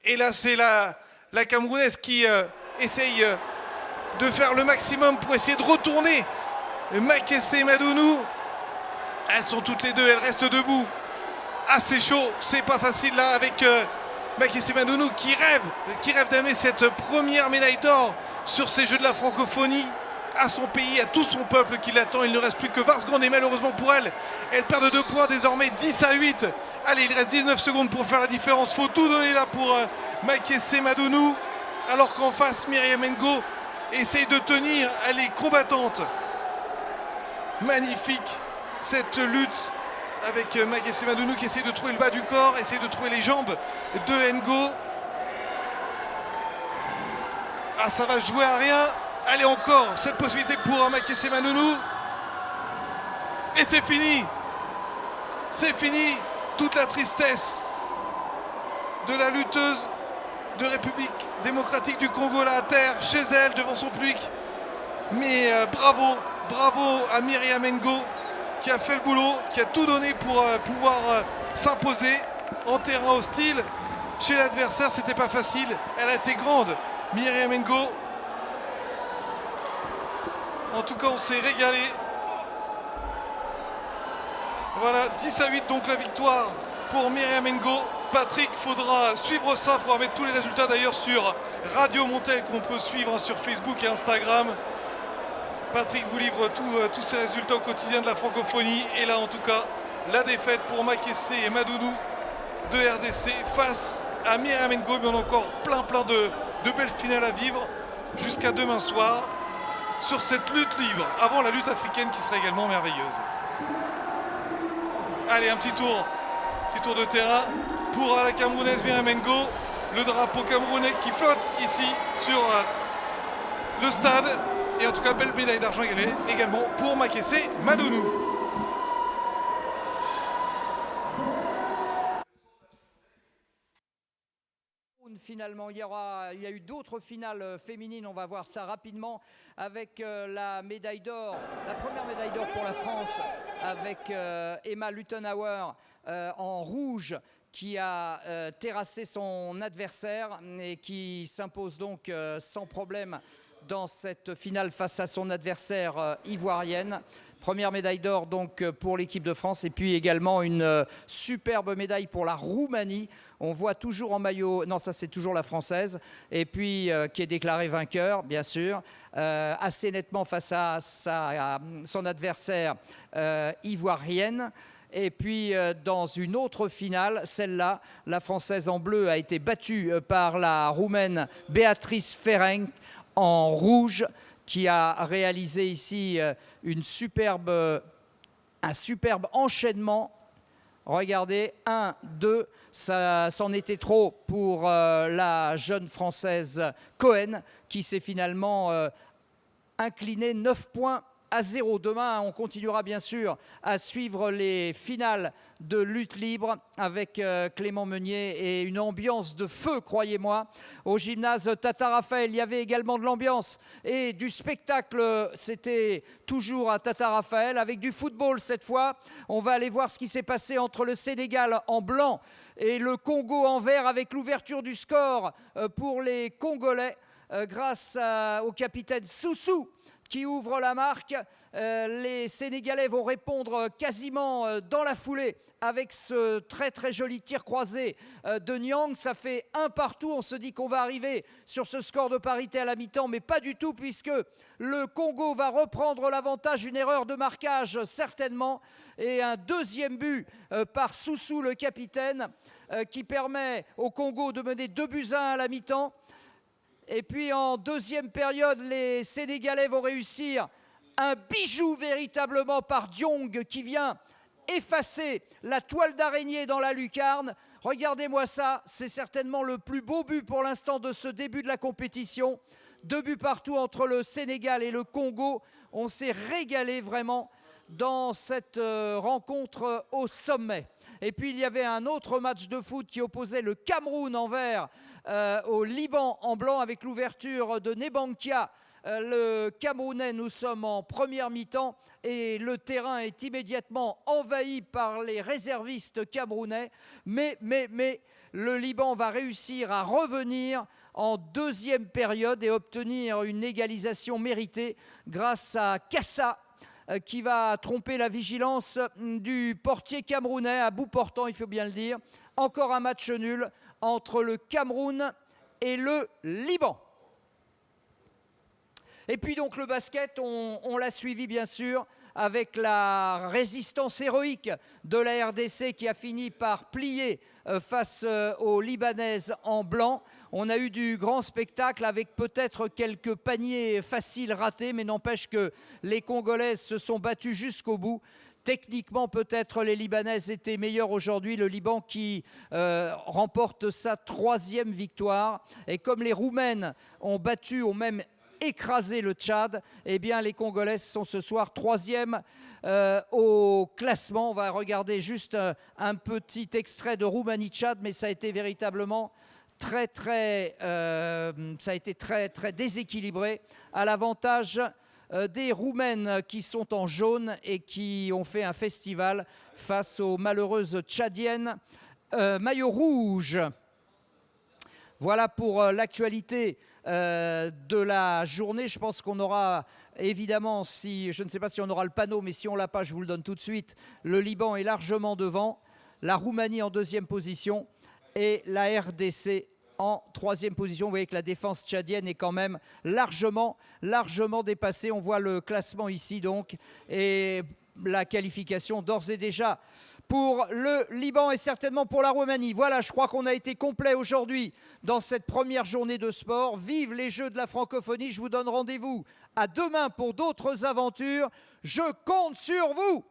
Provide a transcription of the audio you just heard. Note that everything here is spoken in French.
Et là, c'est la Camerounaise qui essaye de faire le maximum pour essayer de retourner Makesse et Madounou. Elles sont toutes les deux, elles restent debout. Assez chaud, c'est pas facile là avec Makesse et Madounou qui rêve d'amener cette première médaille d'or sur ces Jeux de la francophonie à son pays, à tout son peuple qui l'attend. Il ne reste plus que 20 secondes et malheureusement pour elle, elle perd de 2 points désormais, 10-8. Allez, il reste 19 secondes pour faire la différence. Faut tout donner là pour Makesse et Madounou. Alors qu'en face, Myriam Ngo essaye de tenir, elle est combattante. Magnifique cette lutte avec Makesse et Madounou qui essaie de trouver le bas du corps, essaie de trouver les jambes de Ngo. Ah, ça va jouer à rien. Allez, encore cette possibilité pour Makesse et Madounou. Et c'est fini. C'est fini. Toute la tristesse de la lutteuse de République démocratique du Congo là à terre, chez elle, devant son public. Mais bravo à Myriam Ngo qui a fait le boulot, qui a tout donné pour pouvoir s'imposer en terrain hostile. Chez l'adversaire, c'était pas facile. Elle a été grande, Myriam Ngo. En tout cas, on s'est régalé. Voilà, 10-8 donc la victoire pour Myriam Ngo. Patrick, faudra suivre ça, il faudra mettre tous les résultats d'ailleurs sur Radio Montel qu'on peut suivre sur Facebook et Instagram. Patrick vous livre tous ces résultats au quotidien de la francophonie. Et là en tout cas, la défaite pour Makesse et Madounou de RDC face à Myriam Ngo. Mais on a encore plein de belles finales à vivre jusqu'à demain soir sur cette lutte libre, avant la lutte africaine qui sera également merveilleuse. Allez, un petit tour de terrain pour la Camerounaise Myriam Ngo. Le drapeau camerounais qui flotte ici sur le stade. Et en tout cas, belle médaille d'argent également pour Makesse Madounou. Finalement, il y a eu d'autres finales féminines, on va voir ça rapidement avec la médaille d'or, la première médaille d'or pour la France avec Emma Luttenauer en rouge qui a terrassé son adversaire et qui s'impose donc sans problème dans cette finale face à son adversaire ivoirienne. Première médaille d'or donc pour l'équipe de France et puis également une superbe médaille pour la Roumanie. On voit toujours en maillot, non ça c'est toujours la française, et puis qui est déclarée vainqueur bien sûr, assez nettement face à son adversaire ivoirienne. Et puis dans une autre finale, celle-là, la française en bleu a été battue par la roumaine Beatrice Ferenc en rouge, qui a réalisé ici un superbe enchaînement. Regardez, 1, 2, ça c'en était trop pour la jeune Française Cohen, qui s'est finalement inclinée 9-0. Demain, on continuera bien sûr à suivre les finales de lutte libre avec Clément Meunier et une ambiance de feu, croyez-moi. Au gymnase Tata Raphaël, il y avait également de l'ambiance et du spectacle. C'était toujours à Tata Raphaël avec du football cette fois. On va aller voir ce qui s'est passé entre le Sénégal en blanc et le Congo en vert avec l'ouverture du score pour les Congolais grâce au capitaine Soussou qui ouvre la marque. Les Sénégalais vont répondre quasiment dans la foulée avec ce très très joli tir croisé de Niang. Ça fait 1-1. On se dit qu'on va arriver sur ce score de parité à la mi-temps, mais pas du tout, puisque le Congo va reprendre l'avantage. Une erreur de marquage certainement, et un deuxième but par Soussou le capitaine qui permet au Congo de mener 2-1 à la mi-temps. Et puis en deuxième période, les Sénégalais vont réussir un bijou véritablement par Diong qui vient effacer la toile d'araignée dans la lucarne. Regardez-moi ça, c'est certainement le plus beau but pour l'instant de ce début de la compétition. 2 buts partout entre le Sénégal et le Congo. On s'est régalé vraiment dans cette rencontre au sommet. Et puis il y avait un autre match de foot qui opposait le Cameroun en vert au Liban en blanc avec l'ouverture de Nebankia le Camerounais, nous sommes en première mi-temps et le terrain est immédiatement envahi par les réservistes camerounais. Mais le Liban va réussir à revenir en deuxième période et obtenir une égalisation méritée grâce à Kassa, qui va tromper la vigilance du portier camerounais à bout portant, il faut bien le dire. Encore un match nul entre le Cameroun et le Liban. Et puis donc le basket, on l'a suivi bien sûr avec la résistance héroïque de la RDC qui a fini par plier face aux Libanaises en blanc. On a eu du grand spectacle avec peut-être quelques paniers faciles ratés, mais n'empêche que les Congolaises se sont battues jusqu'au bout. Techniquement, peut-être les Libanaises étaient meilleures aujourd'hui. Le Liban qui remporte sa 3e victoire. Et comme les Roumaines ont même écrasé le Tchad, eh bien les Congolaises sont ce soir 3e au classement. On va regarder juste un petit extrait de Roumanie-Tchad, mais ça a été véritablement très déséquilibré à l'avantage des Roumaines qui sont en jaune et qui ont fait un festival face aux malheureuses Tchadiennes maillot rouge. Voilà pour l'actualité de la journée. Je pense qu'on aura évidemment, je ne sais pas si on aura le panneau, mais si on ne l'a pas, je vous le donne tout de suite. Le Liban est largement devant, la Roumanie en 2e position et la RDC en 3e position. Vous voyez que la défense tchadienne est quand même largement dépassée. On voit le classement ici donc et la qualification d'ores et déjà pour le Liban et certainement pour la Roumanie. Voilà, je crois qu'on a été complet aujourd'hui dans cette première journée de sport. Vive les Jeux de la francophonie. Je vous donne rendez-vous à demain pour d'autres aventures. Je compte sur vous.